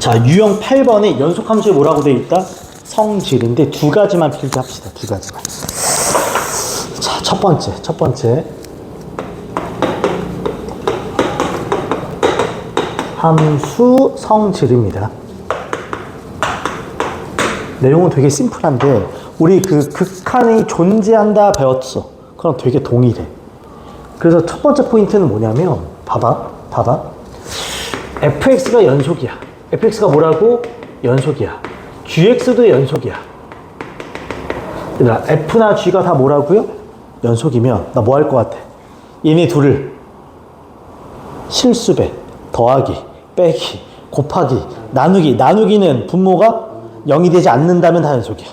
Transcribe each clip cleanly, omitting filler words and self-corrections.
자, 유형 8번에 연속함수에 뭐라고 되어 있다? 성질인데 두 가지만 필기합시다. 두 가지만. 자, 첫 번째. 함수 성질입니다. 내용은 되게 심플한데 우리 그 극한이 존재한다 배웠어. 그럼 되게 동일해. 그래서 첫 번째 포인트는 뭐냐면 봐봐. fx가 연속이야. fx가 뭐라고? 연속이야. gx도 연속이야. 얘들아, f나 g가 다 뭐라고요? 연속이면 나 뭐 할 것 같아? 얘네 둘을 실수배, 더하기, 빼기, 곱하기, 나누기는 분모가 0이 되지 않는다면 다 연속이야.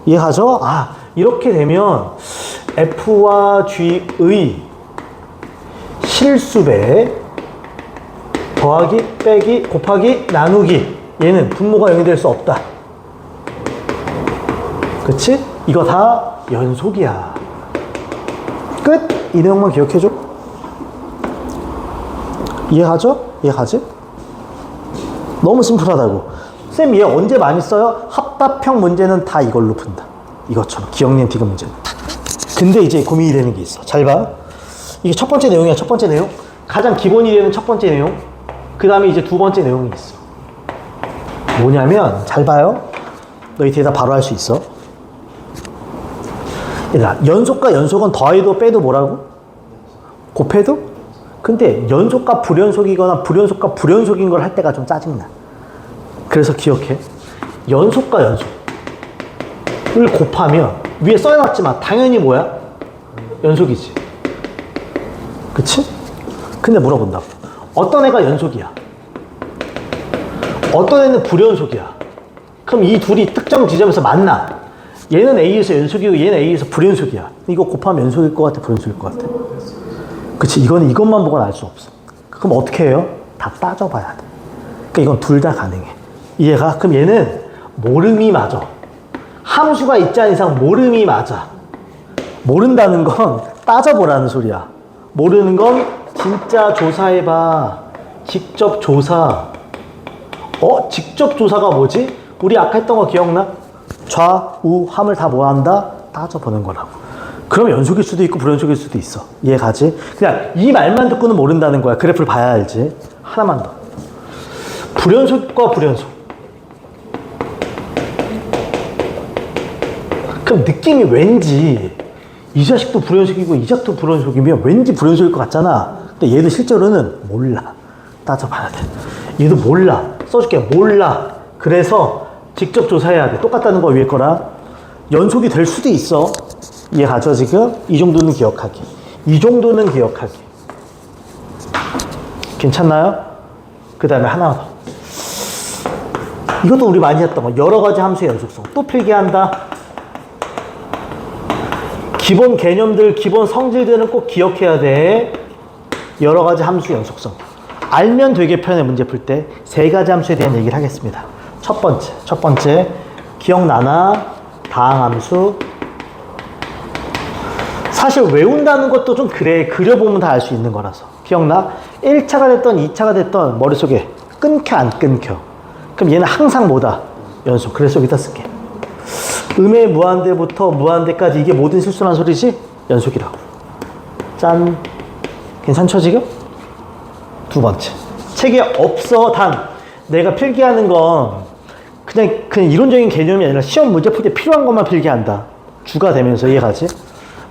이해가죠? 아, 이렇게 되면 f와 g의 실수배, 더하기, 빼기, 곱하기, 나누기, 얘는 분모가 0이 될 수 없다. 그치? 이거 다 연속이야. 끝! 이 내용만 기억해줘. 이해가지? 너무 심플하다고. 쌤, 얘 언제 많이 써요? 합답형 문제는 다 이걸로 푼다. 이것처럼. 기억니은 디귿 문제는. 근데 이제 고민이 되는 게 있어. 잘 봐. 이게 첫 번째 내용이야, 첫 번째 내용. 가장 기본이 되는 첫 번째 내용. 그 다음에 이제 두 번째 내용이 있어. 뭐냐면, 잘 봐요. 너희 대답 바로 할 수 있어. 얘들아, 연속과 연속은 더해도 빼도 뭐라고? 곱해도? 근데 연속과 불연속이거나 불연속과 불연속인 걸 할 때가 좀 짜증나. 그래서 기억해. 연속과 연속을 곱하면 위에 써놨지만 당연히 뭐야? 연속이지. 그치? 근데 물어본다고. 어떤 애가 연속이야? 어떤 애는 불연속이야? 그럼 이 둘이 특정 지점에서 만나. 얘는 A에서 연속이고 얘는 A에서 불연속이야. 이거 곱하면 연속일 것 같아? 불연속일 것 같아? 그치? 이것만 보고는 알 수 없어. 그럼 어떻게 해요? 다 따져봐야 돼. 그러니까 이건 둘 다 가능해. 이해가? 그럼 얘는 모름이 맞아. 함수가 있지 않은 이상 모름이 맞아. 모른다는 건 따져보라는 소리야. 모르는 건 진짜 조사해봐. 직접 조사. 직접 조사가 뭐지? 우리 아까 했던 거 기억나? 좌우 함을 다 뭐한다? 따져보는 거라고. 그럼 연속일 수도 있고 불연속일 수도 있어. 이해가지? 그냥 이 말만 듣고는 모른다는 거야. 그래프를 봐야 알지. 하나만 더. 불연속과 불연속. 그럼 느낌이 왠지 이 자식도 불연속이고 이 자식도 불연속이면 왠지 불연속일 것 같잖아. 근데 얘도 실제로는 몰라. 따져봐야 돼. 얘도 몰라. 써줄게. 몰라. 그래서 직접 조사해야 돼. 똑같다는 거 위에 거랑. 연속이 될 수도 있어. 이해가죠 지금? 이 정도는 기억하기. 괜찮나요? 그 다음에 하나 더. 이것도 우리 많이 했던 거. 여러 가지 함수의 연속성. 또 필기한다. 기본 개념들, 기본 성질들은 꼭 기억해야 돼. 여러 가지 함수 연속성. 알면 되게 편해. 문제 풀 때. 세 가지 함수에 대한 얘기를 하겠습니다. 첫 번째. 기억나나? 다항함수. 사실 외운다는 것도 좀 그래. 그려보면 다 알 수 있는 거라서. 기억나? 1차가 됐던 2차가 됐던 머릿속에 끊겨 안 끊겨? 그럼 얘는 항상 뭐다? 연속. 그래서 여기다 쓸게. 음의 무한대부터 무한대까지 이게 모든 실수란 소리지? 연속이라고. 짠. 괜찮죠 지금? 두 번째. 책에 없어. 단 내가 필기하는 건 그냥 이론적인 개념이 아니라 시험 문제 풀 때 필요한 것만 필기한다. 주가 되면서. 이해가지?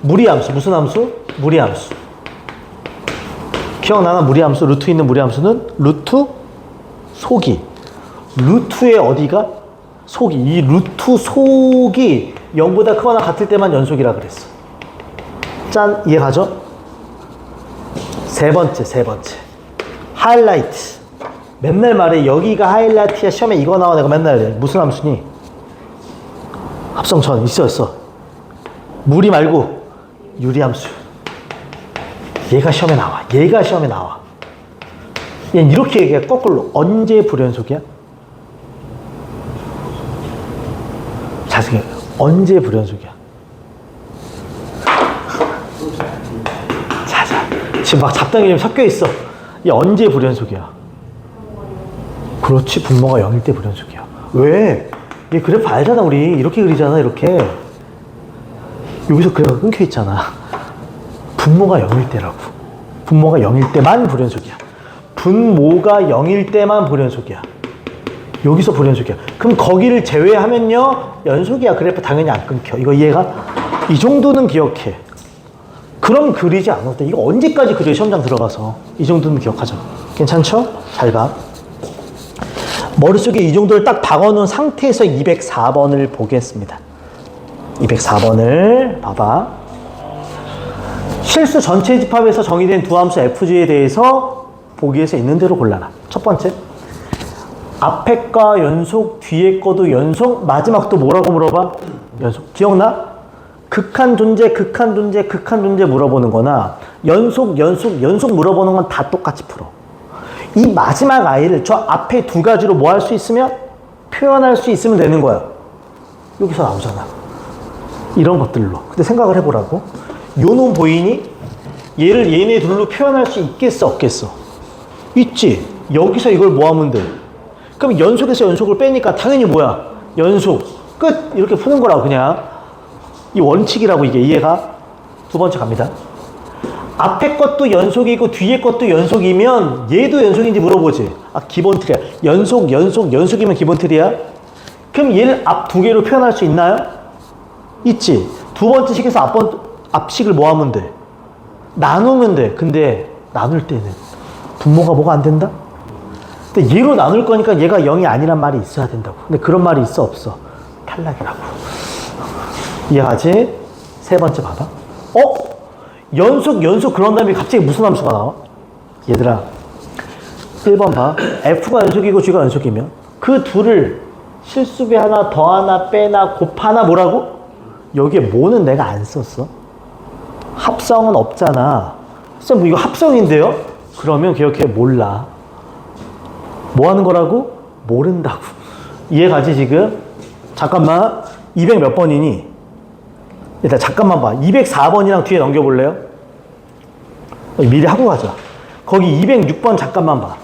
무리함수. 무슨 함수? 무리함수. 기억나나? 무리함수. 루트 있는 무리함수는 루트 속이. 루트의 어디가? 속이. 이 루트 속이 0보다 크거나 같을 때만 연속이라 그랬어. 짠. 이해가죠? 세 번째. 하이라이트. 맨날 말해. 여기가 하이라이트야. 시험에 이거 나와. 내가 맨날 해. 무슨 함수니? 합성천. 있어. 무리 말고 유리함수. 얘가 시험에 나와. 얘는 이렇게 얘기해. 거꾸로. 언제 불연속이야? 자세히. 언제 불연속이야? 자. 지금 막 잡담이 좀 섞여 있어. 얘 언제 불연속이야? 그렇지. 분모가 0일 때 불연속이야. 왜? 얘 그래프 알잖아. 우리 이렇게 그리잖아. 이렇게. 여기서 그래프가 끊겨 있잖아. 분모가 0일 때라고. 분모가 0일 때만 불연속이야. 분모가 0일 때만 불연속이야. 여기서 불연속이야. 그럼 거기를 제외하면요 연속이야. 그래프 당연히 안 끊겨. 이거 이해가? 이 정도는 기억해. 그럼 그리지 않을 때 이거 언제까지 그려? 시험장 들어가서. 이 정도는 기억하자. 괜찮죠? 잘 봐. 머릿속에 이 정도를 딱 박아놓은 상태에서 204번을 보겠습니다. 204번을 봐봐. 실수 전체 집합에서 정의된 두 함수 fg에 대해서 보기에서 있는 대로 골라라. 첫 번째, 앞에 거 연속, 뒤에 거도 연속, 마지막 또 뭐라고 물어봐? 연속. 기억나? 극한 존재, 극한 존재, 극한 존재 물어보는 거나 연속 물어보는 건 다 똑같이 풀어. 이 마지막 아이를 저 앞에 두 가지로 뭐 할 수 있으면? 표현할 수 있으면 되는 거야. 여기서 나오잖아. 이런 것들로. 근데 생각을 해보라고. 요 놈 보이니? 얘를 얘네 둘로 표현할 수 있겠어, 없겠어? 있지. 여기서 이걸 뭐 하면 돼? 그럼 연속에서 연속을 빼니까 당연히 뭐야? 연속. 끝! 이렇게 푸는 거라고, 그냥. 이 원칙이라고, 이게. 이해가? 두 번째 갑니다. 앞에 것도 연속이고 뒤에 것도 연속이면 얘도 연속인지 물어보지. 아, 기본 틀이야. 연속이면 기본 틀이야? 그럼 얘를 앞 두 개로 표현할 수 있나요? 있지. 두 번째 식에서 앞식을 뭐 하면 돼? 나누면 돼. 근데 나눌 때는 분모가 뭐가 안 된다? 근데 얘로 나눌 거니까 얘가 0이 아니란 말이 있어야 된다고. 근데 그런 말이 있어, 없어? 탈락이라고. 이해하지? 세 번째 봐봐. 연속 그런 다음에 갑자기 무슨 함수가 나와? 얘들아, 1번 봐. F가 연속이고 G가 연속이면 그 둘을 실수배 하나, 더하나, 빼나, 곱하나 뭐라고? 여기에 뭐는 내가 안 썼어? 합성은 없잖아. 쌤, 뭐 이거 합성인데요? 그러면 기억해. 몰라. 뭐 하는 거라고? 모른다고. 이해가지 지금? 잠깐만. 200 몇 번이니? 일단 잠깐만 봐. 204번이랑 뒤에 넘겨볼래요? 미리 하고 가자. 거기 206번 잠깐만 봐.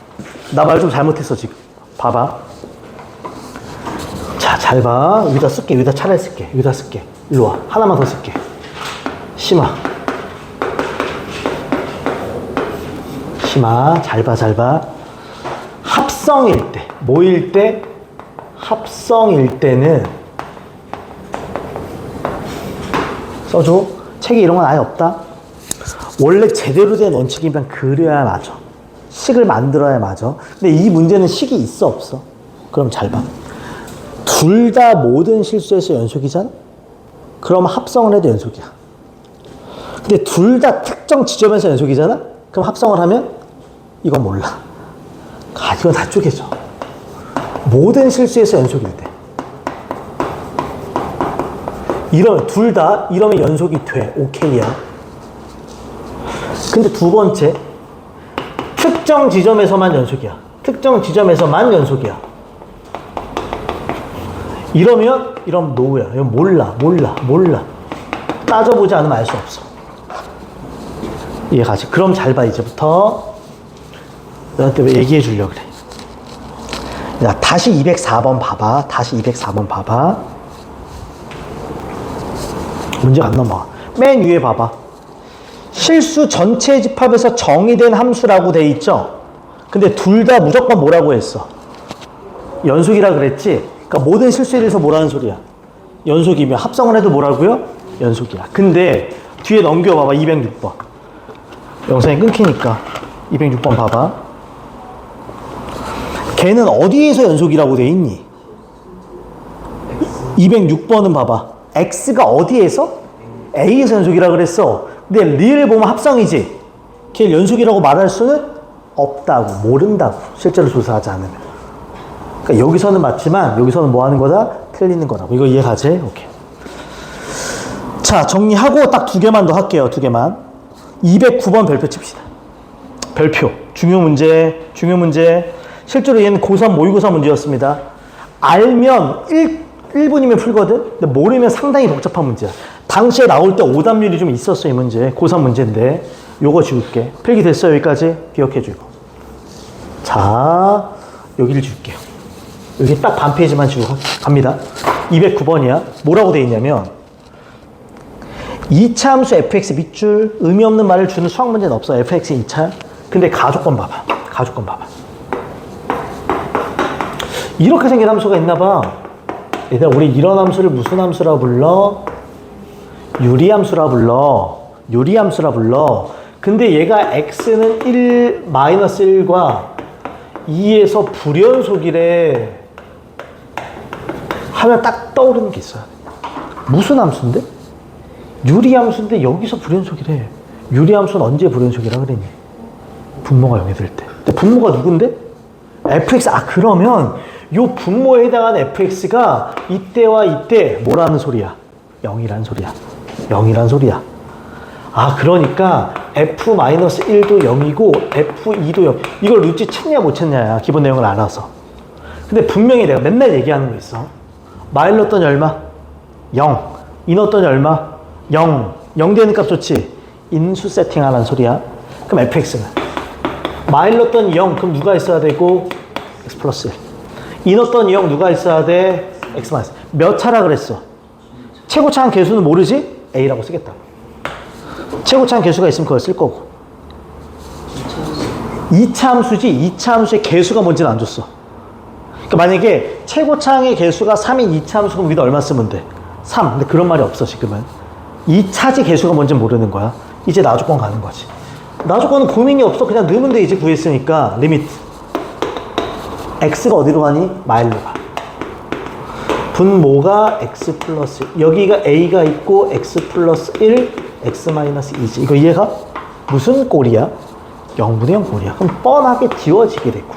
나 말 좀 잘못했어 지금. 봐봐. 자, 잘 봐. 여기다 쓸게. 여기다 차라리 쓸게. 여기다 쓸게. 일로 와. 하나만 더 쓸게. 심아. 잘 봐, 잘 봐. 합성일 때. 뭐일 때? 합성일 때는 써줘. 책에 이런 건 아예 없다. 원래 제대로 된 원칙이면 그려야 맞아. 식을 만들어야 맞아. 근데 이 문제는 식이 있어, 없어? 그럼 잘 봐. 둘 다 모든 실수에서 연속이잖아? 그럼 합성을 해도 연속이야. 근데 둘 다 특정 지점에서 연속이잖아? 그럼 합성을 하면 이건 몰라. 이건 다 쪼개져. 모든 실수에서 연속일 때. 둘 다 이러면 연속이 돼. 오케이야. 근데 두 번째, 특정 지점에서만 연속이야. 특정 지점에서만 연속이야. 이러면 노우야. 이건 몰라. 따져보지 않으면 알 수 없어. 이해가지? 그럼 잘 봐. 이제부터 너한테 왜 얘기해 주려고 그래. 야, 다시 204번 봐봐. 문제가 안 넘어가. 맨 위에 봐봐. 실수 전체 집합에서 정의된 함수라고 돼 있죠? 근데 둘 다 무조건 뭐라고 했어? 연속이라 그랬지? 그러니까 모든 실수에 대해서 뭐라는 소리야? 연속이면 합성을 해도 뭐라고요? 연속이야. 근데 뒤에 넘겨봐봐. 206번. 영상이 끊기니까 206번 봐봐. 걔는 어디에서 연속이라고 돼 있니? 206번은 봐봐. X가 어디에서? A에서 연속이라고 그랬어. 근데 리을 보면 합성이지. 걔 연속이라고 말할 수는 없다고. 모른다고. 실제로 조사하지 않으면. 그러니까 여기서는 맞지만 여기서는 뭐 하는 거다? 틀리는 거라고. 이거 이해가지? 오케이. 자, 정리하고 딱 두 개만 더 할게요. 두 개만. 209번 별표 칩시다. 별표. 중요 문제. 실제로 얘는 고3 모의고사 문제였습니다. 알면 1분이면 풀거든? 근데 모르면 상당히 복잡한 문제야. 당시에 나올 때 오답률이 좀 있었어, 이 문제. 고3 문제인데. 요거 지울게. 필기 됐어요, 여기까지? 기억해주고. 자, 여기를 줄게요. 여기 딱 반 페이지만 지우고 갑니다. 209번이야. 뭐라고 돼 있냐면 2차 함수 fx 밑줄 의미 없는 말을 주는 수학 문제는 없어. fx 2차. 근데 가조건 봐봐. 가조건 봐봐. 이렇게 생긴 함수가 있나 봐. 얘들아, 우리 이런 함수를 무슨 함수라 불러? 유리함수라 불러. 유리함수라 불러. 근데 얘가 x는 1, 마이너스 1과 2에서 불연속이래 하면 딱 떠오르는 게 있어요. 무슨 함수인데? 유리함수인데 여기서 불연속이래. 유리함수는 언제 불연속이라 그랬니? 분모가 0이 될 때. 근데 분모가 누군데? fx. 아, 그러면 요 분모에 해당하는 fx가 이때와 이때 뭐라는 소리야? 0이란 소리야. 0이란 소리야. 아, 그러니까 f-1도 0이고 f2도 0. 이걸 루치 찾냐 못 찾냐야. 기본 내용을 알아서. 근데 분명히 내가 맨날 얘기하는 거 있어. 마일 넣었더니 얼마? 0. 이 넣었더니 얼마? 0. 0 되는 값 좋지? 인수 세팅하라는 소리야. 그럼 fx는 마일 넣었더니 0. 그럼 누가 있어야 되고? x 플러스 1. 이 넣었더니 0 누가 있어야 돼? x 마이너스. 몇 차라 그랬어? 최고차항 개수는 모르지? a라고 쓰겠다. 최고차항 개수가 있으면 그걸 쓸 거고. 2차 함수지. 2차 함수의 개수가 뭔지는 안 줬어. 그러니까 만약에 최고차항의 개수가 3인 2차 함수 그럼 위에다 얼마 쓰면 돼? 3. 근데 그런 말이 없어 지금은. 2차지 개수가 뭔지는 모르는 거야. 이제 나조건 가는 거지. 나조건은 고민이 없어. 그냥 넣으면 돼. 이제 구했으니까. 리미트. x가 어디로 가니? 마일로 가. 분모가 x 플러스 1. 여기가 a가 있고 x 플러스 1, x 마이너스 2지. 이거 이해가? 무슨 꼴이야? 0분의 0 꼴이야. 그럼 뻔하게 지워지게 되고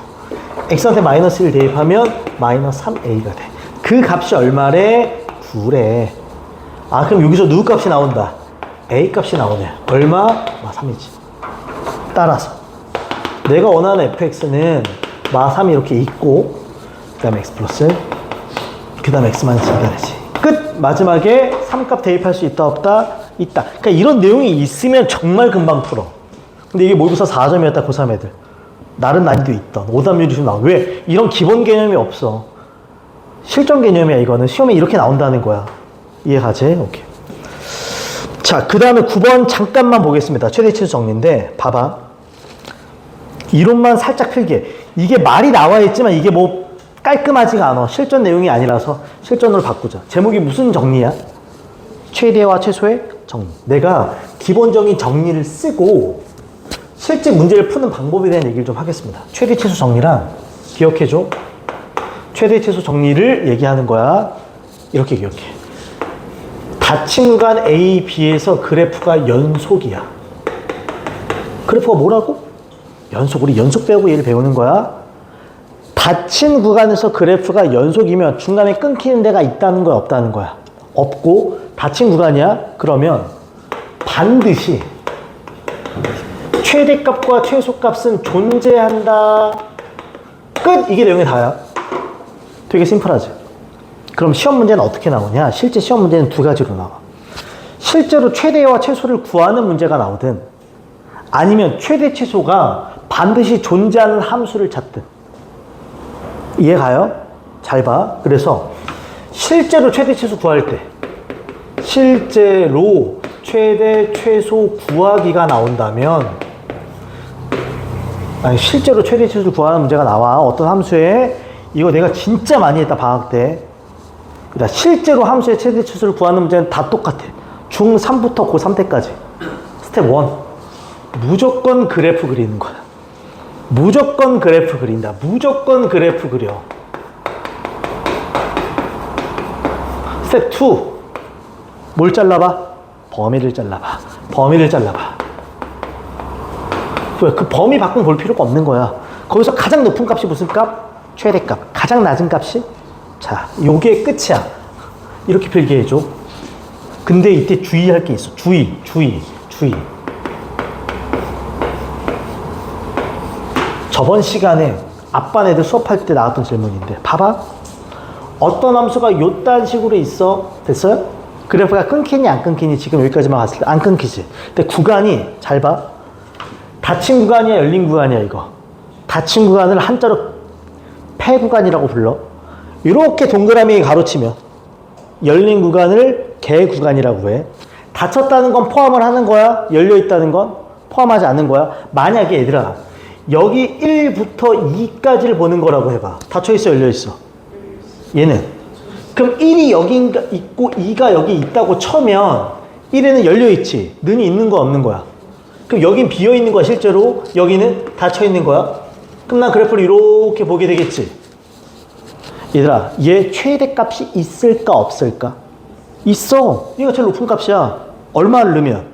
x한테 마이너스 1 대입하면 마이너스 3a가 돼. 그 값이 얼마래? 9래. 아, 그럼 여기서 누구 값이 나온다? a 값이 나오네. 얼마? 3이지. 따라서 내가 원하는 fx는 3이 이렇게 있고 그 다음에 x 플러스 그 다음에 x 마이너스 2가 되지. 끝! 마지막에 3값 대입할 수 있다 없다? 있다. 그러니까 이런 내용이 있으면 정말 금방 풀어. 근데 이게 모의고사 4점이었다 고3 애들. 나름 난이도 있던 오답률이 좀 나와. 왜? 이런 기본 개념이 없어. 실전 개념이야. 이거는 시험에 이렇게 나온다는 거야. 이해가지? 오케이. 자, 그 다음에 9번 잠깐만 보겠습니다. 최대치수 정리인데 봐봐. 이론만 살짝 필게. 이게 말이 나와 있지만 이게 뭐 깔끔하지가 않아. 실전 내용이 아니라서 실전으로 바꾸자. 제목이 무슨 정리야? 최대와 최소의 정리. 내가 기본적인 정리를 쓰고 실제 문제를 푸는 방법에 대한 얘기를 좀 하겠습니다. 최대 최소 정리란 기억해줘. 최대 최소 정리를 얘기하는 거야. 이렇게 기억해. 닫힌 구간 A, B에서 그래프가 연속이야. 그래프가 뭐라고? 연속. 우리 연속 배우고 얘를 배우는 거야. 닫힌 구간에서 그래프가 연속이면 중간에 끊기는 데가 있다는 거야, 없다는 거야? 없고 닫힌 구간이야? 그러면 반드시 최대값과 최소값은 존재한다. 끝! 이게 내용이 다야. 되게 심플하지? 그럼 시험 문제는 어떻게 나오냐? 실제 시험 문제는 두 가지로 나와. 실제로 최대와 최소를 구하는 문제가 나오든 아니면 최대 최소가 반드시 존재하는 함수를 찾든. 이해가요? 잘 봐. 그래서 실제로 최대 최소 구할 때 실제로 최대 최소 구하기가 나온다면 아니 실제로 최대 최소를 구하는 문제가 나와. 어떤 함수에 이거 내가 진짜 많이 했다 방학 때. 그러니까 실제로 함수의 최대 최소를 구하는 문제는 다 똑같아. 중3부터 고3 때까지. 스텝 1. 무조건 그래프 그리는 거야. 무조건 그래프 그린다. 무조건 그래프 그려. 스텝 2. 뭘 잘라봐? 범위를 잘라봐. 범위를 잘라봐. 왜? 그 범위 바꾸면 볼 필요가 없는 거야. 거기서 가장 높은 값이 무슨 값? 최대값. 가장 낮은 값이? 자, 요게 끝이야. 이렇게 필기해줘. 근데 이때 주의할 게 있어. 주의. 저번 시간에 아빠 애들 수업할 때 나왔던 질문인데 봐봐. 어떤 함수가 요딴 식으로 있어. 됐어요? 그래프가 끊기니 안 끊기니 지금 여기까지만 봤을 때 안 끊기지. 근데 구간이 잘 봐. 닫힌 구간이야 열린 구간이야 이거. 닫힌 구간을 한자로 폐 구간이라고 불러. 이렇게 동그라미 가로치면 열린 구간을 개 구간이라고 해. 닫혔다는 건 포함을 하는 거야? 열려 있다는 건 포함하지 않는 거야? 만약에 얘들아 여기 1부터 2까지를 보는 거라고 해봐. 닫혀 있어, 열려 있어? 얘는. 그럼 1이 여기 있고 2가 여기 있다고 쳐면 1에는 열려 있지. 는이 있는 거 없는 거야? 그럼 여긴 비어 있는 거야, 실제로? 여기는 닫혀 있는 거야? 그럼 난 그래프를 이렇게 보게 되겠지. 얘들아, 얘 최대값이 있을까 없을까? 있어. 얘가 제일 높은 값이야. 얼마를 넣으면?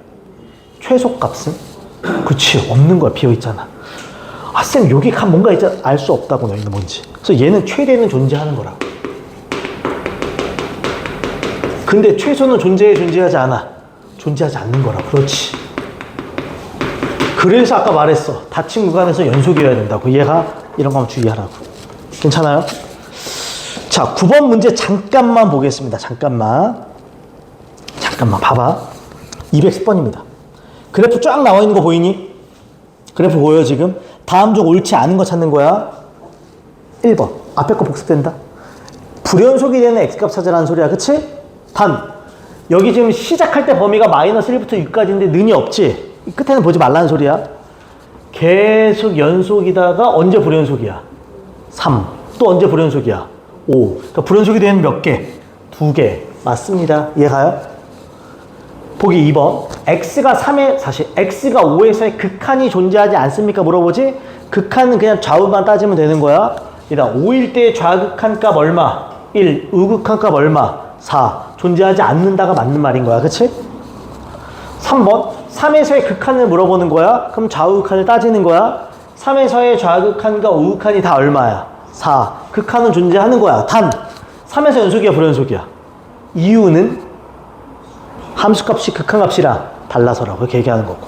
최소값은? 그치, 없는 거야. 비어있잖아. 아, 쌤, 여기 값 뭔가 있잖아. 알 수 없다고, 너희는 뭔지. 그래서 얘는 최대는 존재하는 거라. 근데 최소는 존재하지 않아. 존재하지 않는 거라. 그렇지. 그래서 아까 말했어. 닫힌 구간에서 연속이어야 된다고. 얘가 이런 거 한번 주의하라고. 괜찮아요? 자, 9번 문제 잠깐만 보겠습니다. 잠깐만 봐봐. 210번입니다. 그래프 쫙 나와 있는 거 보이니? 그래프 보여 지금? 다음 중 옳지 않은 거 찾는 거야. 1번. 앞에 거 복습된다. 불연속이 되는 x값 찾으라는 소리야. 그치? 단. 여기 지금 시작할 때 범위가 마이너스 1부터 6까지인데 는이 없지? 끝에는 보지 말라는 소리야. 계속 연속이다가 언제 불연속이야? 3. 또 언제 불연속이야? 5. 그러니까 불연속이 되는 몇 개? 2개. 맞습니다. 이해 가요? 보기 2번. x가 3에, 사실 x가 5에서의 극한이 존재하지 않습니까? 물어보지? 극한은 그냥 좌우만 따지면 되는 거야. 일단 5일 때 좌극한 값 얼마? 1. 우극한 값 얼마? 4. 존재하지 않는다가 맞는 말인 거야. 그치? 3번. 3에서의 극한을 물어보는 거야. 그럼 좌우극한을 따지는 거야. 3에서의 좌극한과 우극한이 다 얼마야? 4. 극한은 존재하는 거야. 단 3에서 연속이야, 불연속이야? 이유는 함수값이 극한값이랑 달라서라고 이렇게 얘기하는 거고.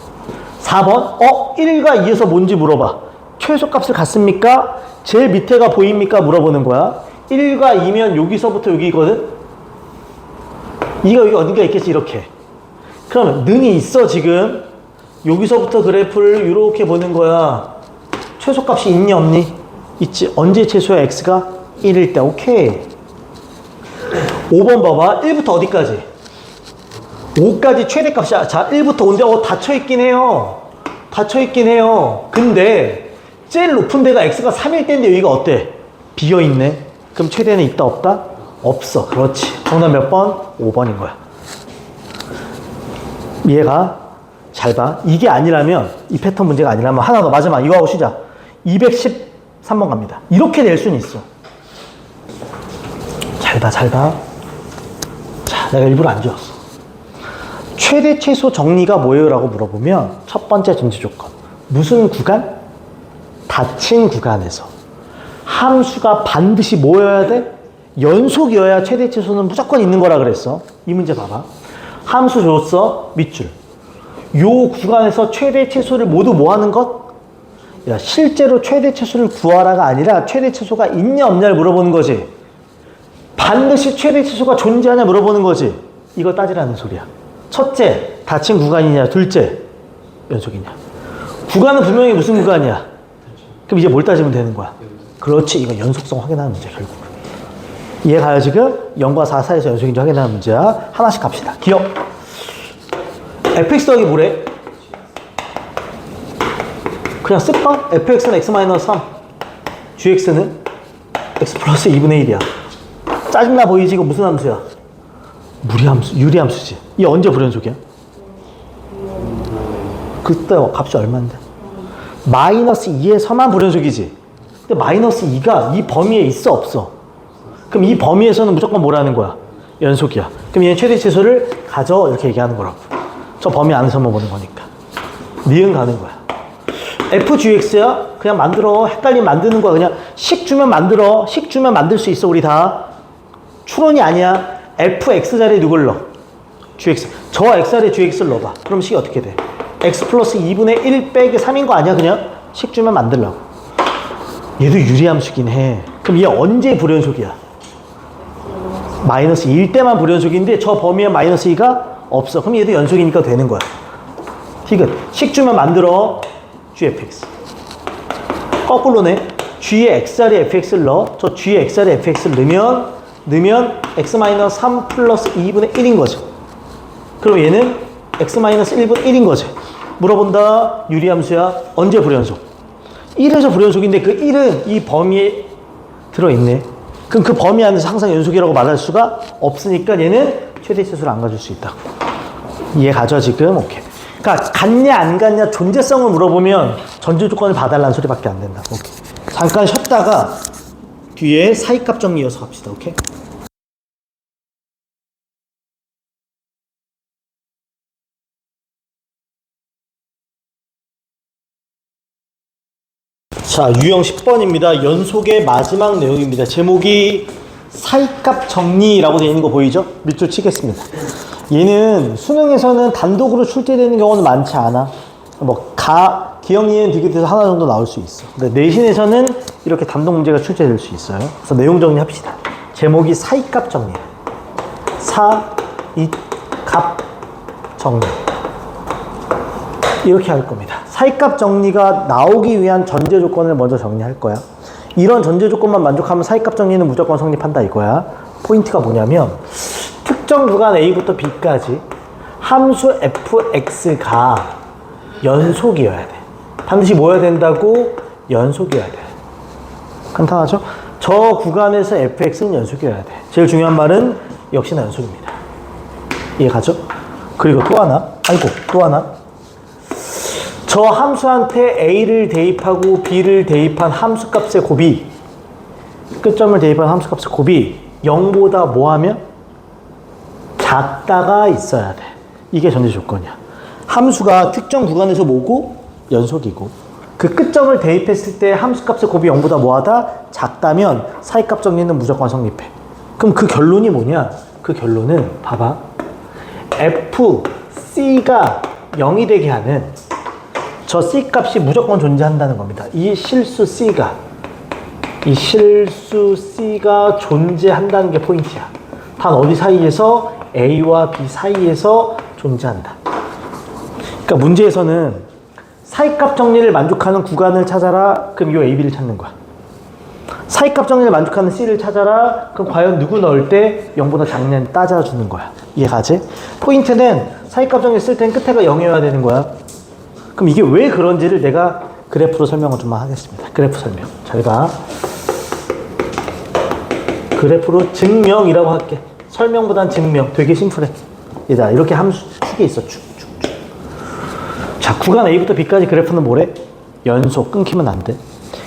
4번 1과 2에서 뭔지 물어봐. 최소값을 갖습니까? 제일 밑에가 보입니까? 물어보는 거야. 1과 2면 여기서부터 여기거든? 2가 여기 어딘가 있겠지, 이렇게. 그러면 능이 있어, 지금. 여기서부터 그래프를 이렇게 보는 거야. 최소값이 있니 없니? 있지. 언제 최소야? x가 1일 때. 오케이. 5번 봐봐. 1부터 어디까지? 5까지 최대값이야. 자, 1부터 5인데 닫혀있긴 해요. 닫혀있긴 해요. 근데 제일 높은 데가 x가 3일 때인데 여기가 어때? 비어있네. 그럼 최대는 있다 없다? 없어. 그렇지. 정답 몇 번? 5번인 거야. 이해가? 잘 봐. 이게 아니라면, 이 패턴 문제가 아니라면 하나 더 마지막 이거 하고 쉬자. 213번 갑니다. 이렇게 낼 수는 있어. 잘 봐, 잘 봐. 자, 내가 일부러 안 지웠어. 최대 최소 정리가 뭐예요? 라고 물어보면 첫 번째 전제 조건. 무슨 구간? 닫힌 구간에서. 함수가 반드시 뭐여야 돼? 연속이어야 최대 최소는 무조건 있는 거라 그랬어. 이 문제 봐봐. 함수 줬어. 밑줄. 요 구간에서 최대 최소를 모두 뭐 하는 것? 야, 실제로 최대 최소를 구하라가 아니라 최대 최소가 있냐 없냐를 물어보는 거지. 반드시 최대 최소가 존재하냐 물어보는 거지. 이거 따지라는 소리야. 첫째, 닫힌 구간이냐. 둘째, 연속이냐. 구간은 분명히 무슨 구간이야? 그럼 이제 뭘 따지면 되는 거야? 그렇지. 이건 연속성 확인하는 문제, 결국. 이해 가요, 지금? 0과 4 사이에서 연속인지 확인하는 문제야. 하나씩 갑시다. 기억. fx 더하기 뭐래? 그냥 쓸까? fx는 x-3, gx는 x 플러스 2분의 1이야. 짜증나 보이지? 이거 무슨 함수야? 무리함수, 유리함수지. 이 언제 불연속이야? 그때 값이 얼마인데? 마이너스 2에서만 불연속이지. 근데 마이너스 2가 이 범위에 있어 없어? 그럼 이 범위에서는 무조건 뭐라는 거야? 연속이야. 그럼 얘는 최대 최소를 가져 이렇게 얘기하는 거라고. 저 범위 안에서만 보는 거니까. 니은 가는 거야. fgx야? 그냥 만들어. 헷갈리면 만드는 거야. 그냥 식 주면 만들어. 식 주면 만들 수 있어, 우리 다. 추론이 아니야. fx 자리에 누굴 넣어? gx. 저 x 자리에 gx를 넣어봐. 그럼 식이 어떻게 돼? x 플러스 2분의 1 빼기 3인 거 아니야, 그냥? 식 주면 만들라고. 얘도 유리함수긴 해. 그럼 얘 언제 불연속이야? 마이너스 2일 때만 불연속인데 저 범위에 마이너스 2가 없어. 그럼 얘도 연속이니까 되는 거야. 디귿. 식 주면 만들어. gfx. 거꾸로네. G에 x자리에 fx를 넣어. 저 G에 x자리에 fx를 넣으면 x-3 플러스 2분의 1인 거죠. 그럼 얘는 x-1분의 1인 거지. 물어본다. 유리함수야. 언제 불연속? 1에서 불연속인데 그 1은 이 범위에 들어있네. 그럼 그 범위 안에서 항상 연속이라고 말할 수가 없으니까 얘는 최대치수를 안 가질 수 있다고. 이해 가죠 지금? 오케이. 그러니까 같냐 안 같냐 존재성을 물어보면 전제 조건을 봐달라는 소리밖에 안 된다. 오케이. 잠깐 쉬었다가 뒤에 사이값 정리 이어서 갑시다. 오케이. 자, 유형 10번입니다. 연속의 마지막 내용입니다. 제목이 사이값 정리라고 되어 있는 거 보이죠? 밑줄 치겠습니다. 얘는 수능에서는 단독으로 출제되는 경우는 많지 않아. 뭐 기억, 이행, 비교돼서 하나 정도 나올 수 있어. 근데 내신에서는 이렇게 단독 문제가 출제될 수 있어요. 그래서 내용 정리합시다. 제목이 사이값 정리. 사이값 정리. 이렇게 할 겁니다. 사이값 정리가 나오기 위한 전제 조건을 먼저 정리할 거야. 이런 전제 조건만 만족하면 사이값 정리는 무조건 성립한다 이거야. 포인트가 뭐냐면 특정 구간 A부터 B까지 함수 fx가 연속이어야 돼. 반드시 뭐여야 된다고? 연속이어야 돼. 간단하죠? 저 구간에서 fx는 연속이어야 돼. 제일 중요한 말은 역시나 연속입니다. 이해가죠? 그리고 또 하나. 또 하나. 저 함수한테 A를 대입하고 B를 대입한 함수값의 곱이, 끝점을 대입한 함수값의 곱이 0보다 뭐하면? 작다가 있어야 돼. 이게 전제 조건이야. 함수가 특정 구간에서 뭐고? 연속이고, 그 끝점을 대입했을 때 함수값의 곱이 0보다 뭐하다? 작다면 사이값 정리는 무조건 성립해. 그럼 그 결론이 뭐냐? 그 결론은 봐봐. fc가 0이 되게 하는 저 C값이 무조건 존재한다는 겁니다. 이 실수 C가 존재한다는 게 포인트야. 단 어디 사이에서? A와 B 사이에서 존재한다. 그러니까 문제에서는 사이값 정리를 만족하는 구간을 찾아라. 그럼 이 A, B를 찾는 거야. 사이값 정리를 만족하는 C를 찾아라. 그럼 과연 누구 넣을 때 0보다 작냐를 따져주는 거야. 이해가지? 포인트는 사이값 정리 쓸 땐 끝에가 0이어야 되는 거야. 그럼 이게 왜 그런지를 내가 그래프로 설명을 좀 하겠습니다. 그래프 설명. 잘 봐. 그래프로 증명이라고 할게. 설명보단 증명. 되게 심플해. 얘들아, 이렇게 함수 축이 있어. 축. 자, 구간 A부터 B까지 그래프는 뭐래? 연속. 끊기면 안 돼.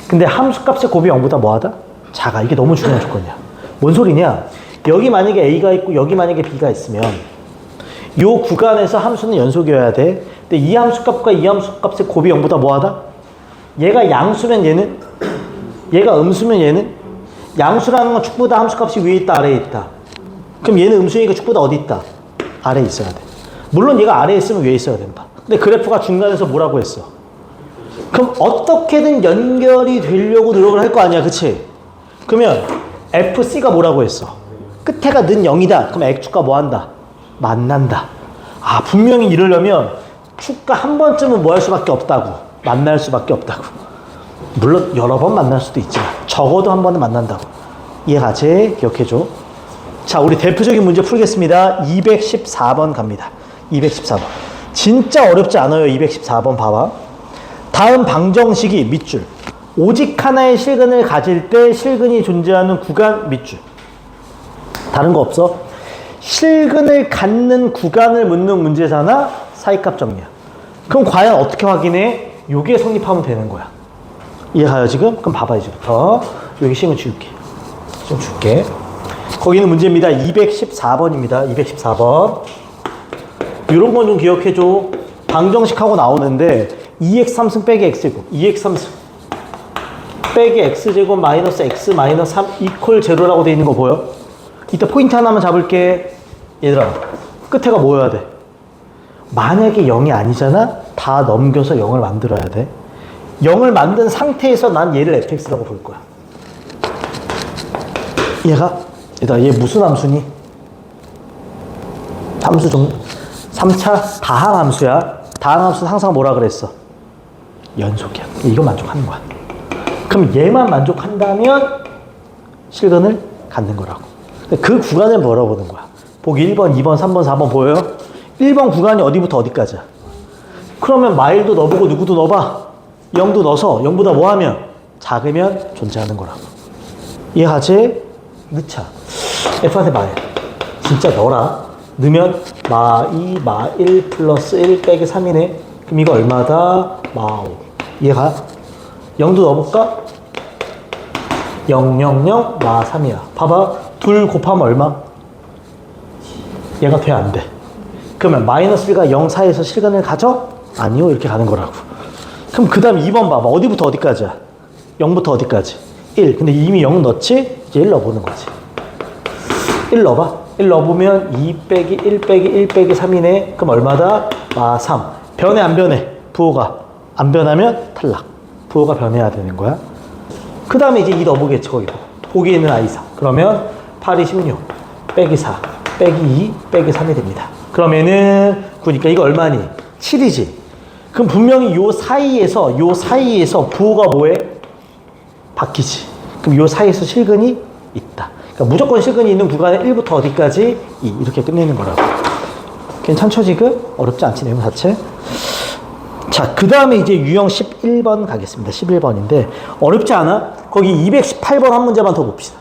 근데 함수값의 곱이 0보다 뭐하다? 작아. 이게 너무 중요한 조건이야. 뭔 소리냐? 여기 만약에 A가 있고 여기 만약에 B가 있으면 이 구간에서 함수는 연속이어야 돼. 근데 이 함수값과 이 함수값의 곱이 0보다 뭐하다? 얘가 양수면 얘는? 얘가 음수면 얘는? 양수라는 건 축보다 함수값이 위에 있다 아래에 있다. 그럼 얘는 음수니까 축보다 어디 있다? 아래에 있어야 돼. 물론 얘가 아래에 있으면 위에 있어야 된다. 근데 그래프가 중간에서 뭐라고 했어? 그럼 어떻게든 연결이 되려고 노력을 할 거 아니야, 그치? 그러면 FC가 뭐라고 했어? 끝에가 는 0이다. 그럼 X축과 뭐 한다? 만난다. 아, 분명히 이러려면 축과 한 번쯤은 뭐 할 수밖에 없다고. 만날 수밖에 없다고. 물론 여러 번 만날 수도 있지만 적어도 한 번은 만난다고. 이해가지? 기억해줘. 자, 우리 대표적인 문제 풀겠습니다. 214번 갑니다. 214번. 진짜 어렵지 않아요. 214번 봐봐. 다음 방정식이 밑줄. 오직 하나의 실근을 가질 때 실근이 존재하는 구간 밑줄. 다른 거 없어? 실근을 갖는 구간을 묻는 문제잖아. 사이값 정리야. 그럼 과연 어떻게 확인해? 요게 성립하면 되는 거야. 이해가요 지금? 그럼 봐봐 이제부터. 여기 시간 줄게. 좀 줄게. 거기는 문제입니다. 214번입니다. 214번. 이런 건 좀 기억해줘. 방정식하고 나오는데 2x3승 빼기 x제곱 2x3승 빼기 x제곱 마이너스 x 마이너스 3 이퀄 제로라고 돼 있는 거 보여? 이따 포인트 하나만 잡을게. 얘들아, 끝에가 뭐여야 돼? 만약에 0이 아니잖아? 다 넘겨서 0을 만들어야 돼. 0을 만든 상태에서 난 얘를 fx라고 볼 거야. 얘들아, 얘 무슨 함수니? 함수 종 3차 다항 함수야. 다항 함수는 항상 뭐라 그랬어? 연속이야. 이거 만족하는 거야. 그럼 얘만 만족한다면 실근을 갖는 거라고. 그 구간을 물어보는 거야. 보기 1번, 2번, 3번, 4번 보여요? 1번 구간이 어디부터 어디까지야? 그러면 마일도 넣어보고 누구도 넣어봐. 0도 넣어서 0보다 뭐 하면? 작으면 존재하는 거라고. 이해하지? 넣자. F한테 마일. 진짜 넣어라. 넣으면 마2, 마1 플러스 1 빼기 3이네. 그럼 이거 얼마다? 마5. 이해가? 0도 넣어볼까? 0, 0, 0, 마3이야. 봐봐. 둘 곱하면 얼마? 얘가 돼, 안 돼? 그러면 마이너스 1과 0 사이에서 실근을 가져? 아니요. 이렇게 가는 거라고. 그럼 그 다음 2번 봐봐. 어디부터 어디까지야? 0부터 어디까지? 1. 근데 이미 0 넣지? 이제 1 넣어보는 거지. 1 넣어봐. 1 넣어보면 2 빼기 1 빼기 1 빼기 3이네. 그럼 얼마다? 마3. 변해 안 변해? 부호가. 안 변하면 탈락. 부호가 변해야 되는 거야. 그 다음에 이제 2 넣어보겠지. 거기다. 보기에 있는 i4. 그러면 8이 16 빼기 4 빼기 2 빼기 3이 됩니다. 그러면은 9니까 이거 얼마니? 7이지. 그럼 분명히 요 사이에서 부호가 뭐해? 바뀌지. 그럼 요 사이에서 실근이 있다. 그러니까 무조건 실근이 있는 구간에 1부터 어디까지? 2. 이렇게 끝내는 거라고. 괜찮죠 지금? 어렵지 않지 내용 자체? 자, 그 다음에 이제 유형 11번 가겠습니다. 11번인데 어렵지 않아? 거기 218번 한 문제만 더 봅시다.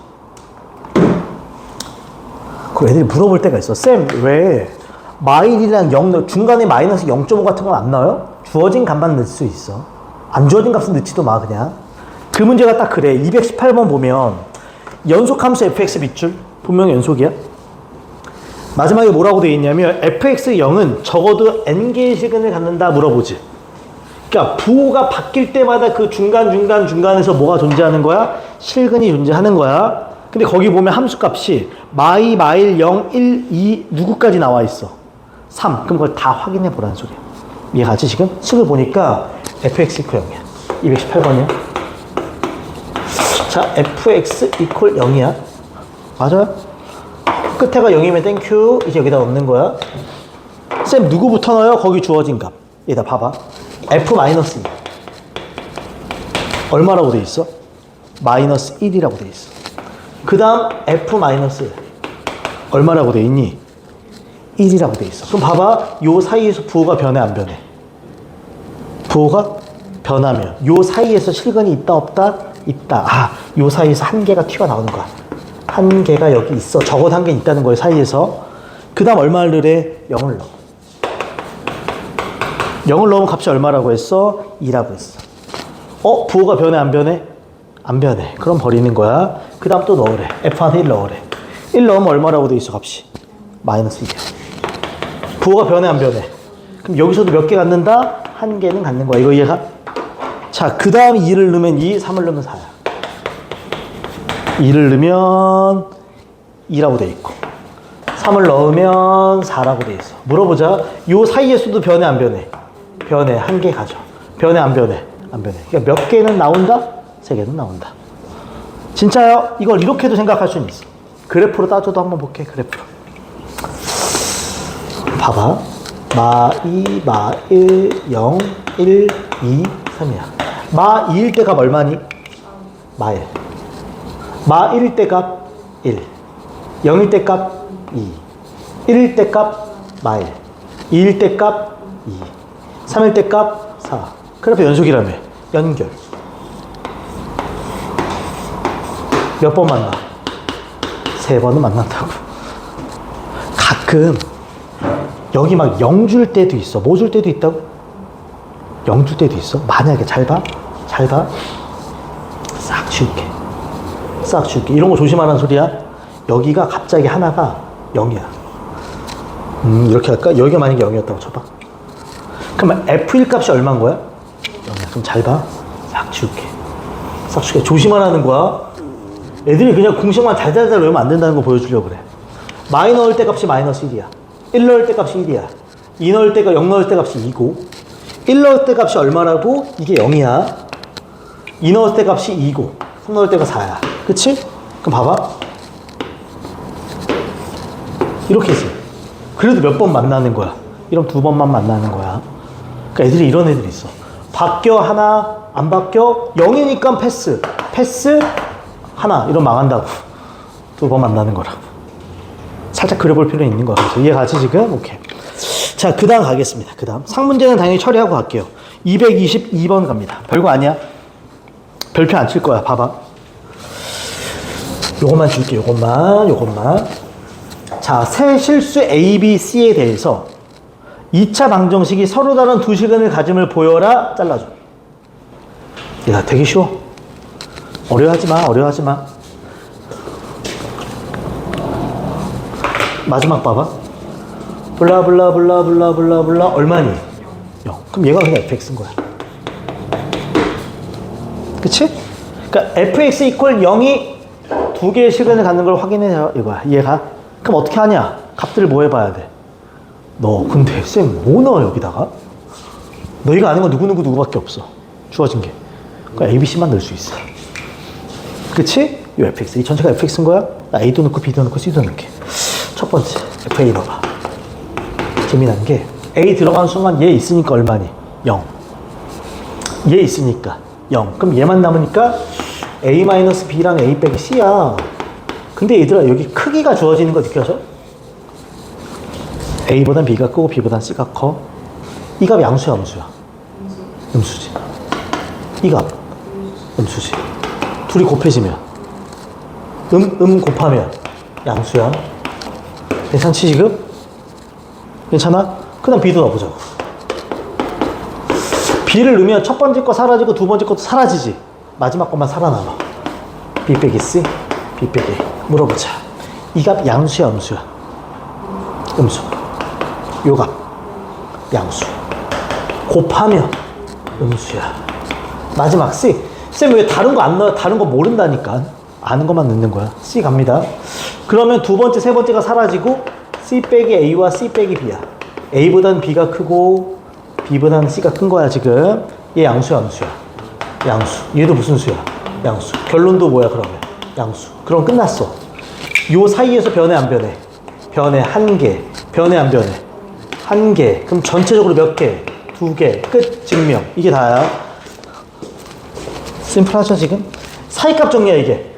그 애들이 물어볼 때가 있어. 쌤, 왜 마일이랑 0, 중간에 마이너스 0.5 같은 건 안 넣어요? 주어진 값만 넣을 수 있어. 안 주어진 값은 넣지도 마, 그냥. 그 문제가 딱 그래. 218번 보면 연속함수 fx 밑줄 분명히 연속이야. 마지막에 뭐라고 되어 있냐면 fx 0은 적어도 n개의 실근을 갖는다 물어보지. 그러니까 부호가 바뀔 때마다 그 중간에서 뭐가 존재하는 거야? 실근이 존재하는 거야. 근데 거기 보면 함수값이 마이, 마일, 0, 1, 2 누구까지 나와 있어? 3. 그럼 그걸 다 확인해 보라는 소리야. 이해가지 지금? 식을 보니까 fx 이퀄 0이야. 218번이야. 자, fx 이퀄 0이야. 맞아요? 끝에가 0이면 땡큐. 이제 여기다 넣는 거야. 쌤 누구부터 넣어요? 거기 주어진 값. 여기다 봐봐. f 마이너스 2. 얼마라고 돼 있어? 마이너스 1이라고 돼 있어. 그 다음 f 마이너스 1. 얼마라고 돼 있니? 1이라고 돼 있어. 그럼 봐봐. 요 사이에서 부호가 변해 안 변해? 부호가 변하면 요 사이에서 실근이 있다 없다? 있다. 아, 요 사이에서 한 개가 튀어나오는 거야. 한 개가 여기 있어. 적어도 한 개 있다는 거예요, 사이에서. 그 다음 얼마를 넣으래? 0을 넣어. 0을 넣으면 값이 얼마라고 했어? 2라고 했어. 부호가 변해 안 변해? 안 변해. 그럼 버리는 거야. 그 다음 또 넣으래. f한테 1 넣으래. 1 넣으면 얼마라고 돼 있어, 값이? 마이너스 2야. 부호가 변해 안 변해? 그럼 여기서도 몇 개 갖는다? 한 개는 갖는 거야. 이거 이해가? 자, 그 다음 2를 넣으면 2, 3을 넣으면 4야. 2를 넣으면 2라고 돼 있고 3을 넣으면 4라고 돼 있어. 물어보자. 요 사이에서도 변해 안 변해? 변해. 한 개 가져. 변해 안 변해? 안 변해. 그러니까 몇 개는 나온다? 3개는 나온다. 진짜요? 이걸 이렇게도 생각할 수는 있어. 그래프로 따져도 한번 볼게. 그래프로. 봐봐. 마2, 마1, 0, 1, 2, 3이야. 마2일 때 값 얼마니? 마1. 마1일 때 값 1. 0일 때 값 2. 1일 때 값 마1. 2일 때 값 2. 3일 때 값 4. 그래프 연속이라며. 연결. 몇 번 만나? 3번은 만난다고. 가끔 여기 막 0 줄 때도 있어. 뭐 줄 때도 있다고? 0 줄 때도 있어. 만약에 잘 봐. 잘 봐. 싹 줄게. 싹 줄게. 이런 거 조심하라는 소리야. 여기가 갑자기 하나가 0이야. 이렇게 할까? 여기가 만약에 0이었다고 쳐봐. 그러면 F1 값이 얼마인 거야? 0이야. 그럼 잘 봐. 싹 줄게. 싹 줄게. 조심하라는 거야. 애들이 그냥 공식만 달달달 외우면 안 된다는 거 보여주려고 그래. 마이 넣을 때 값이 마이너스 1이야. 1 넣을 때 값이 1이야. 2 넣을 때가 0 넣을 때 값이 2고 1 넣을 때 값이 얼마라고? 이게 0이야. 2 넣을 때 값이 2고 3 넣을 때가 4야. 그치? 그럼 봐봐. 이렇게 했어. 그래도 몇 번 만나는 거야? 이러면 2번만 만나는 거야. 그러니까 애들이 이런 애들이 있어. 바뀌어 하나 안 바뀌어. 0이니까 패스. 패스 하나. 이러면 망한다고. 두 번 만나는 거라고. 살짝 그려볼 필요는 있는 거야. 그래서 이해가지 지금? 오케이. 자, 그 다음 가겠습니다. 그 다음. 상문제는 당연히 처리하고 갈게요. 222번 갑니다. 별거 아니야. 별표 안 칠 거야. 봐봐. 요것만 줄게. 요것만. 자, 세 실수 A, B, C에 대해서 2차 방정식이 서로 다른 두 시간을 가짐을 보여라. 잘라줘. 야, 되게 쉬워. 어려워하지 마. 마지막 봐봐. 블라 얼마니? 0. 그럼 얘가 그냥 fx인 거야. 그치? 그러니까 fx 이퀄 0이 두 개의 시간을 갖는 걸 확인해 이거야. 얘가. 그럼 어떻게 하냐? 값들을 뭐 해봐야 돼? 너 근데 쌤 뭐 넣어 여기다가? 너희가 아는 건 누구밖에 없어. 주어진 게. 그러니까 ABC만 넣을 수 있어. 그치? 이 fx. 이 전체가 fx인 거야? 나 A도 넣고 B도 넣고 C도 넣게. 첫 번째 FA 봐봐. 재미난 게 A 들어간 순간 얘 있으니까 얼마니? 0. 얘 있으니까 0. 그럼 얘만 남으니까 A-B랑 A 빼기 C야. 근데 얘들아 여기 크기가 주어지는 거 느껴져? A보단 B가 크고 B보단 C가 커. 이 값 양수야 음수야? 음수지. 이 값 음수지. 둘이 곱해지면 곱하면 양수야. 괜찮지 지금? 괜찮아? 그 다음 B도 넣어보자고. B를 넣으면 첫 번째 거 사라지고 두 번째 것도 사라지지. 마지막 것만 살아남아. B 빼기 C, B 빼기 A. 물어보자. 이 값 양수야 음수야? 음수. 요 값 양수. 곱하면 음수야. 마지막 C. 쌤 왜 다른 거 안 넣어? 다른 거 모른다니까. 아는 것만 넣는 거야. C 갑니다. 그러면 두 번째, 세 번째가 사라지고 C 빼기 A와 C 빼기 B야. A보단 B가 크고 B보다는 C가 큰 거야 지금. 얘 양수야 음수야? 양수. 얘도 무슨 수야? 양수. 결론도 뭐야 그러면? 양수. 그럼 끝났어. 요 사이에서 변해 안 변해? 변해. 한 개. 변해 안 변해? 한 개. 그럼 전체적으로 몇 개? 두 개. 끝. 증명. 이게 다야. 심플하죠 지금? 사이값 정리야 이게.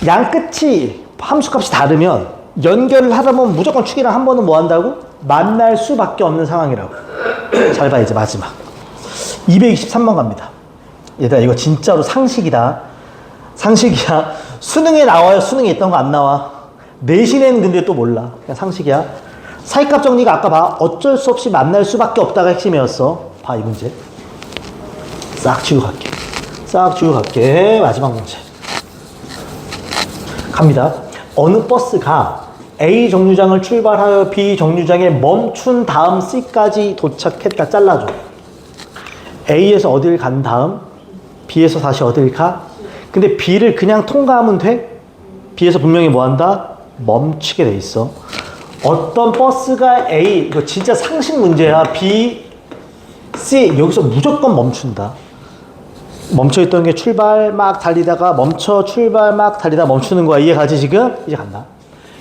양 끝이 함수값이 다르면 연결을 하다 보면 무조건 축이랑 한 번은 뭐 한다고? 만날 수밖에 없는 상황이라고. 잘 봐 이제 마지막. 223번 갑니다. 얘들아 이거 진짜로 상식이다. 상식이야. 수능에 나와요. 수능에 있던 거 안 나와. 내신에는 근데 또 몰라. 그냥 상식이야. 사이값 정리가 아까 봐. 어쩔 수 없이 만날 수밖에 없다가 핵심이었어. 봐 이 문제. 싹 지우고 갈게. 마지막 문제. 갑니다. 어느 버스가 A 정류장을 출발하여 B 정류장에 멈춘 다음 C까지 도착했다. 잘라줘. A에서 어딜 간 다음 B에서 다시 어딜 가? 근데 B를 그냥 통과하면 돼? B에서 분명히 뭐 한다? 멈추게 돼 있어. 어떤 버스가 A, 이거 진짜 상식 문제야. B, C, 여기서 무조건 멈춘다. 멈춰있던 게 출발 막 달리다가 멈춰 출발 막 달리다 멈추는 거야. 이해가지 지금? 이제 간다.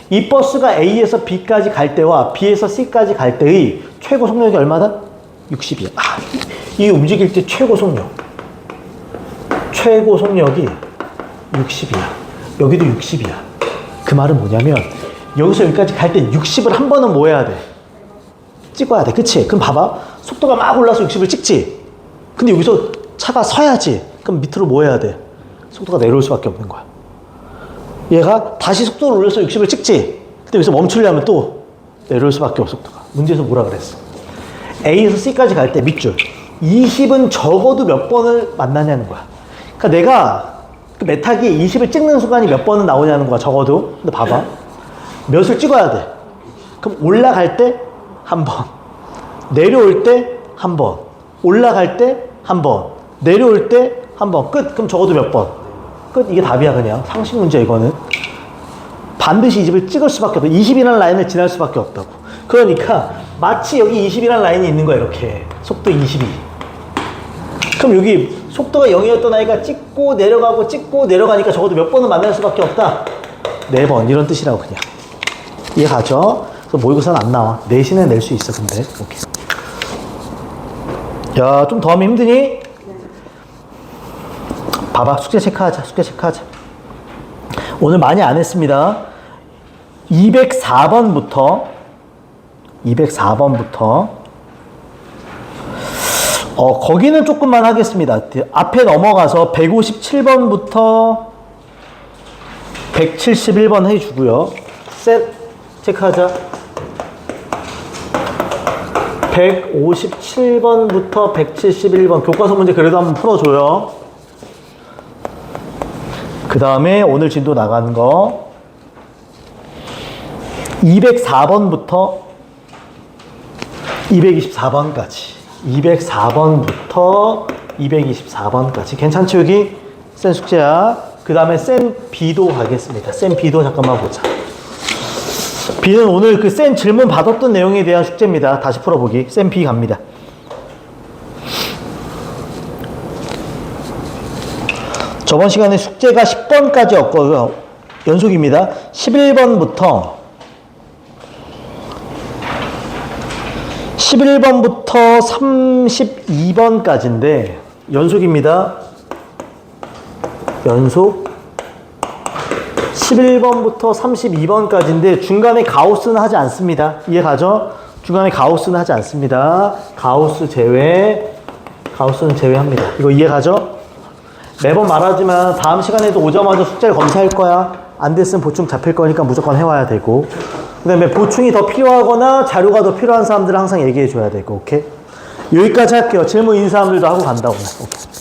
이 버스가 A에서 B까지 갈 때와 B에서 C까지 갈 때의 최고 속력이 얼마다? 60이야. 이 움직일 때 최고 속력이 60이야. 여기도 60이야. 그 말은 뭐냐면 여기서 여기까지 갈 때 60을 한 번은 뭐 해야 돼? 찍어야 돼. 그치? 그럼 봐봐. 속도가 막 올라서 60을 찍지. 근데 여기서 차가 서야지. 그럼 밑으로 뭐 해야 돼? 속도가 내려올 수밖에 없는 거야. 얘가 다시 속도를 올려서 60을 찍지. 근데 여기서 멈추려면 또 내려올 수밖에 없어. 속도가. 문제에서 뭐라 그랬어? A에서 C까지 갈 때 밑줄 20은 적어도 몇 번을 만나냐는 거야. 그러니까 내가 그 메타기에 20을 찍는 순간이 몇 번은 나오냐는 거야. 적어도. 근데 봐봐. 몇을 찍어야 돼? 그럼 올라갈 때 한 번, 내려올 때 한 번, 올라갈 때 한 번, 내려올 때 한 번. 끝. 그럼 적어도 몇 번? 끝. 이게 답이야 그냥. 상식 문제 이거는. 반드시 20을 찍을 수밖에 없다. 20이라는 라인을 지날 수밖에 없다고. 그러니까 마치 여기 20이라는 라인이 있는 거야. 이렇게. 속도 22. 그럼 여기 속도가 0이었던 아이가 찍고 내려가니까 적어도 몇 번은 만날 수밖에 없다. 4번. 이런 뜻이라고 그냥. 이해가죠? 그래서 모의고사는 안 나와. 내신에 낼 수 있어, 근데. 오케이. 야, 좀 더 하면 힘드니? 봐봐. 숙제 체크하자. 숙제 체크하자. 오늘 많이 안 했습니다. 204번부터 거기는 조금만 하겠습니다. 앞에 넘어가서 157번부터 171번 해주고요. 셋 체크하자. 157번부터 171번 교과서 문제 그래도 한번 풀어줘요. 그 다음에 오늘 진도 나간 거 204번부터 224번까지 204번부터 224번까지 괜찮지 여기? 센 숙제야. 그 다음에 센 B도 가겠습니다. 센 B도 잠깐만 보자. B는 오늘 그 센 질문 받았던 내용에 대한 숙제입니다. 다시 풀어보기. 센 B 갑니다. 저번 시간에 숙제가 10번까지였고요. 연속입니다. 11번부터 32번까지인데 연속입니다. 연속 11번부터 32번까지인데 중간에 가우스는 하지 않습니다. 이해가죠? 중간에 가우스는 하지 않습니다. 가우스는 제외합니다. 이거 이해가죠? 매번 말하지만 다음 시간에도 오자마자 숙제를 검사할 거야. 안 됐으면 보충 잡힐 거니까 무조건 해와야 되고, 그 다음에 보충이 더 필요하거나 자료가 더 필요한 사람들은 항상 얘기해 줘야 되고. 오케이? 여기까지 할게요. 질문 있는 사람들도 하고 간다고. 오케이.